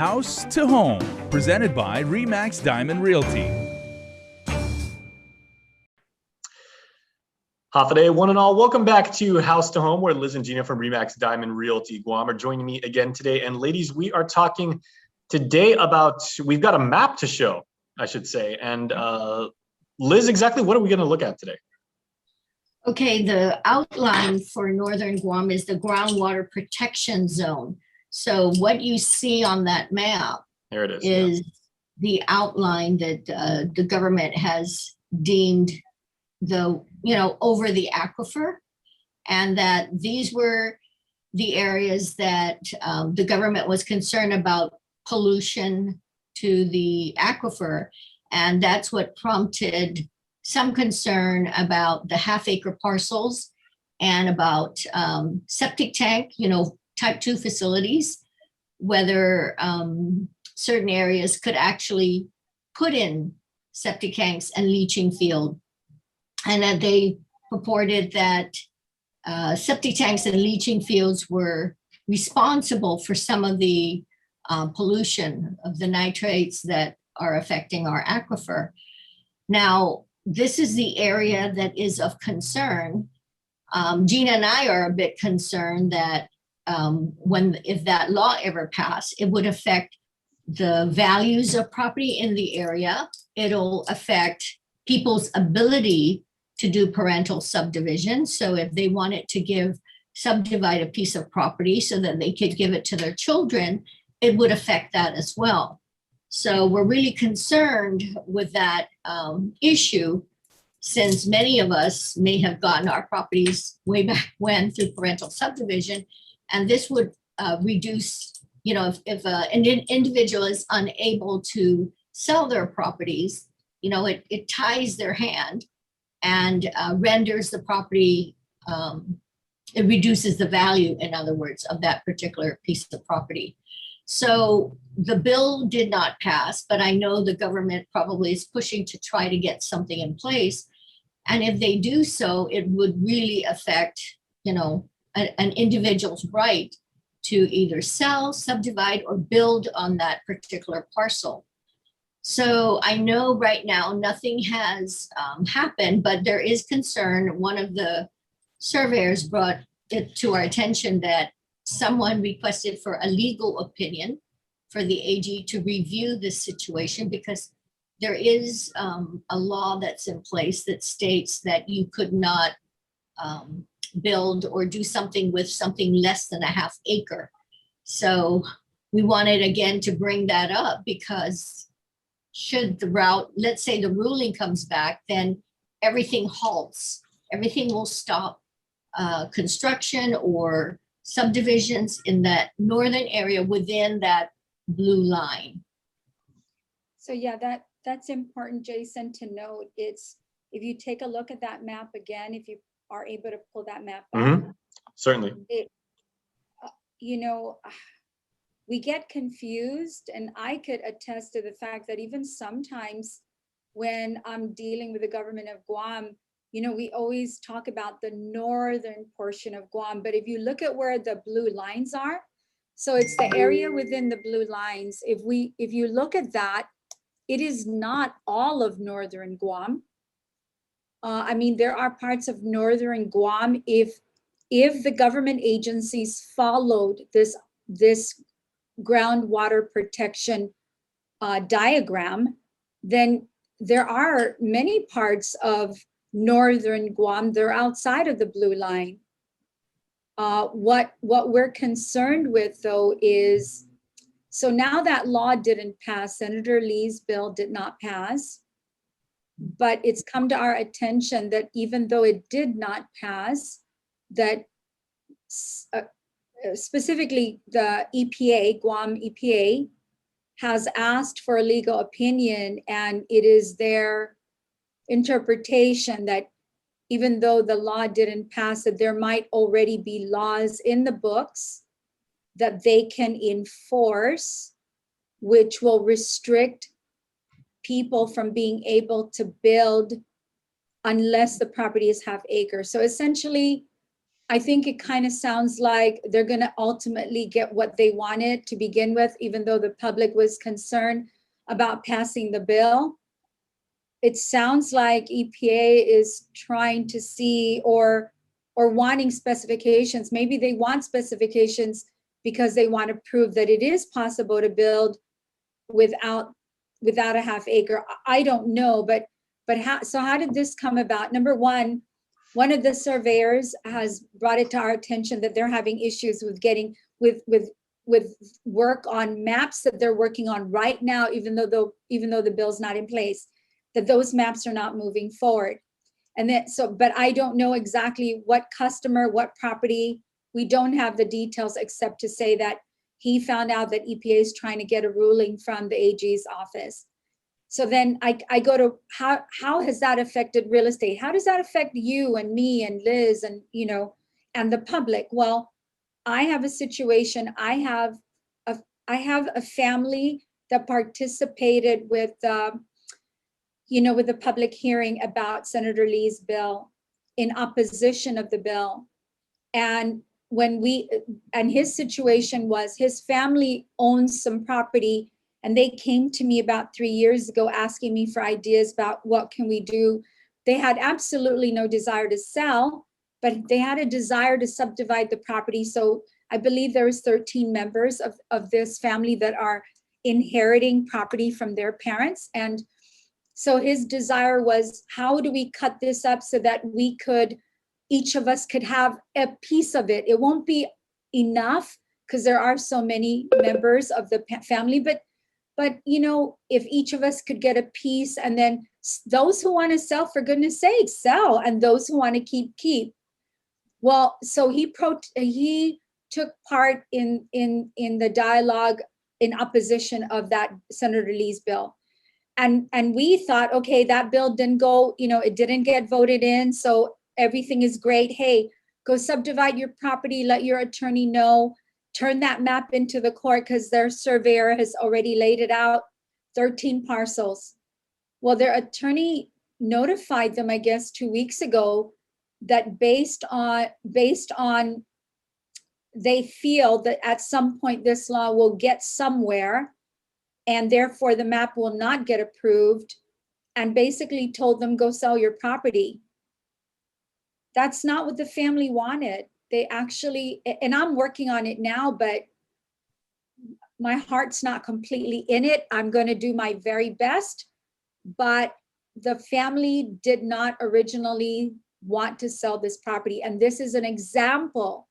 House to Home, presented by RE/MAX Diamond Realty. Hafaday, one and all. Welcome back to House to Home, where Liz and Gina from RE/MAX Diamond Realty Guam are joining me again today. And ladies, we are talking today about, we've got a map to show, I should say. And Liz, exactly what are we going to look at today? Okay, the outline for northern Guam is the groundwater protection zone. So what you see on that map There it is the outline that the government has deemed over the aquifer, and that these were the areas that the government was concerned about pollution to the aquifer. And that's what prompted some concern about the half-acre parcels and about septic tank, type 2 facilities, whether certain areas could actually put in septic tanks and leaching field. And that they purported that septic tanks and leaching fields were responsible for some of the pollution of the nitrates that are affecting our aquifer. Now, this is the area that is of concern. Gina and I are a bit concerned that if that law ever passed, it would affect the values of property in the area. It'll affect people's ability to do parental subdivision. So if they wanted to subdivide a piece of property so that they could give it to their children, it would affect that as well. So we're really concerned with that issue, since many of us may have gotten our properties way back when through parental subdivision. And this would reduce, if an individual is unable to sell their properties, it ties their hand and renders the property, it reduces the value, in other words, of that particular piece of property. So the bill did not pass, but I know the government probably is pushing to try to get something in place. And if they do so, it would really affect, an individual's right to either sell, subdivide, or build on that particular parcel. So I know right now nothing has happened, but there is concern. One of the surveyors brought it to our attention that someone requested for a legal opinion for the AG to review this situation, because there is a law that's in place that states that you could not build or do something with something less than a half acre. So we wanted again to bring that up, because should let's say the ruling comes back, then everything halts. Everything will stop construction or subdivisions in that northern area within that blue line. So yeah, that's important, Jason, to note. It's, if you take a look at that map again, if you are able to pull that map up. Certainly. We get confused, and I could attest to the fact that even sometimes when I'm dealing with the government of Guam, we always talk about the northern portion of Guam, but if you look at where the blue lines are, so it's the area within the blue lines. If you look at that, it is not all of northern Guam. There are parts of northern Guam. If the government agencies followed this groundwater protection diagram, then there are many parts of northern Guam, they're outside of the blue line. What we're concerned with, though, is, so now that law didn't pass, Senator Lee's bill did not pass, but it's come to our attention that even though it did not pass, that specifically the EPA, Guam EPA, has asked for a legal opinion, and it is their interpretation that even though the law didn't pass, that there might already be laws in the books that they can enforce, which will restrict people from being able to build unless the property is half acre. So essentially, I think it kind of sounds like they're going to ultimately get what they wanted to begin with, even though the public was concerned about passing the bill. It sounds like EPA is trying to see or wanting specifications. Maybe they want specifications because they want to prove that it is possible to build without a half acre. I don't know, but how did this come about? Number one of the surveyors has brought it to our attention that they're having issues with getting with work on maps that they're working on right now, even though the bill's not in place, that those maps are not moving forward. And then but I don't know exactly what customer, what property. We don't have the details except to say that he found out that EPA is trying to get a ruling from the AG's office. So then I go to how has that affected real estate? How does that affect you and me and Liz and, and the public? Well, I have a situation. I have a family that participated with, with the public hearing about Senator Lee's bill in opposition of the bill. And his situation was his family owns some property, and they came to me about 3 years ago asking me for ideas about what can we do. They had absolutely no desire to sell, but they had a desire to subdivide the property. So I believe there was 13 members of this family that are inheriting property from their parents. And so his desire was, how do we cut this up so that each of us could have a piece of it? It won't be enough because there are so many members of the family, but if each of us could get a piece, and then those who want to sell, for goodness sake, sell, and those who want to keep. Well, so he took part in the dialogue in opposition of that Senator Lee's bill. And we thought, okay, that bill didn't go, it didn't get voted in, so everything is great. Hey, go subdivide your property, let your attorney know, turn that map into the court because their surveyor has already laid it out, 13 parcels. Well, their attorney notified them, I guess, 2 weeks ago that based on they feel that at some point this law will get somewhere and therefore the map will not get approved, and basically told them, go sell your property. That's not what the family wanted. They actually, and I'm working on it now, but my heart's not completely in it. I'm going to do my very best, but the family did not originally want to sell this property. And this is an example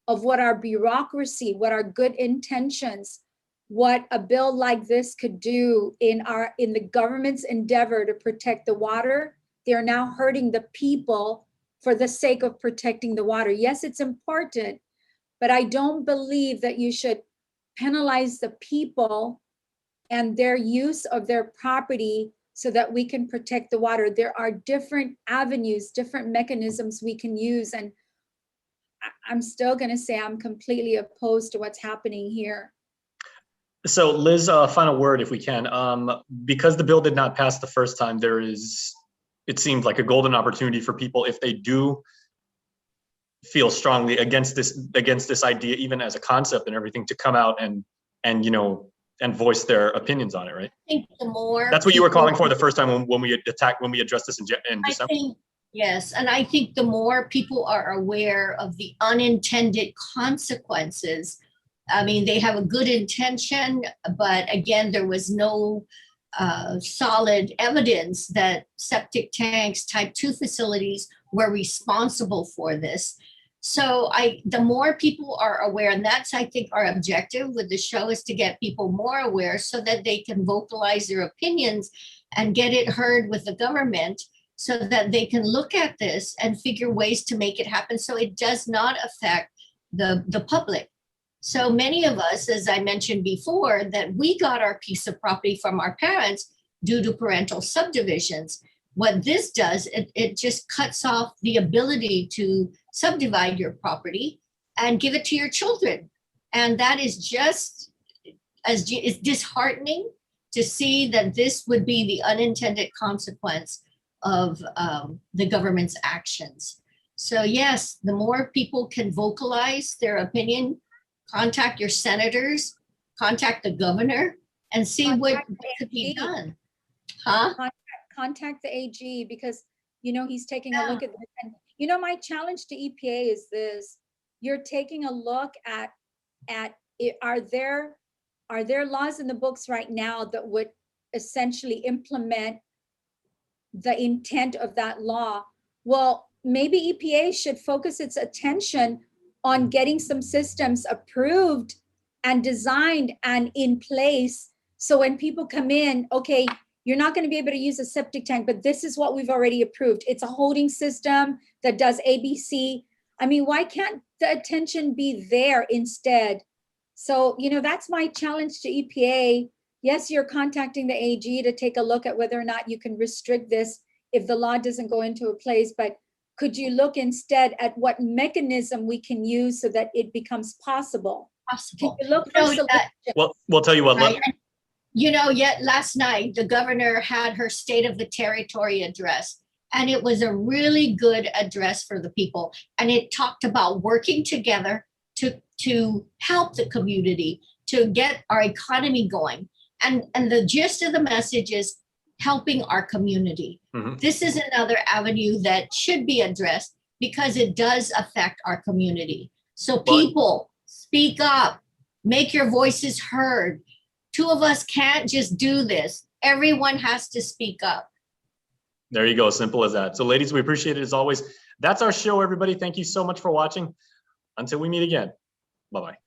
of what our bureaucracy, what our good intentions, what a bill like this could do in the government's endeavor to protect the water. They're now hurting the people for the sake of protecting the water. Yes, it's important, but I don't believe that you should penalize the people and their use of their property so that we can protect the water. There are different avenues, different mechanisms we can use. And I'm still gonna say I'm completely opposed to what's happening here. So Liz, final word if we can. Because the bill did not pass the first time, it seemed like a golden opportunity for people, if they do feel strongly against this idea, even as a concept and everything, to come out and voice their opinions on it, right? I think the more that's what you were calling for the first time when we addressed this in December. Yes, and I think the more people are aware of the unintended consequences. I mean, they have a good intention, but again, there was no solid evidence that septic tanks, type 2 facilities were responsible for this. So the more people are aware, and that's, I think, our objective with the show, is to get people more aware so that they can vocalize their opinions and get it heard with the government so that they can look at this and figure ways to make it happen so it does not affect the public. So many of us, as I mentioned before, that we got our piece of property from our parents due to parental subdivisions. What this does, it just cuts off the ability to subdivide your property and give it to your children. And that is just it's disheartening to see that this would be the unintended consequence of the government's actions. So yes, the more people can vocalize their opinion, contact your senators, contact the governor, and see what Contact the could be AG. done. Huh? Contact the AG, because, you know, he's taking a look at this. And, you know, my challenge to EPA is this: you're taking a look at are there laws in the books right now that would essentially implement the intent of that law? Well, maybe EPA should focus its attention on getting some systems approved and designed and in place. So when people come in, okay, you're not going to be able to use a septic tank, but this is what we've already approved. It's a holding system that does ABC. I mean, why can't the attention be there instead? So, you know, that's my challenge to EPA. Yes, you're contacting the AG to take a look at whether or not you can restrict this if the law doesn't go into a place, but could you look instead at what mechanism we can use so that it becomes possible? Possible. Can you look for solutions? Well, we'll tell you what. Right? You know, yet last night, the governor had her State of the Territory address, and it was a really good address for the people. And it talked about working together to help the community, to get our economy going. And the gist of the message is helping our community. This is another avenue that should be addressed because it does affect our community. So people, speak up, make your voices heard. Two of us can't just do this. Everyone has to speak up. There you go. Simple as that. So ladies, we appreciate it as always. That's our show, everybody. Thank you so much for watching. Until we meet again. Bye-bye.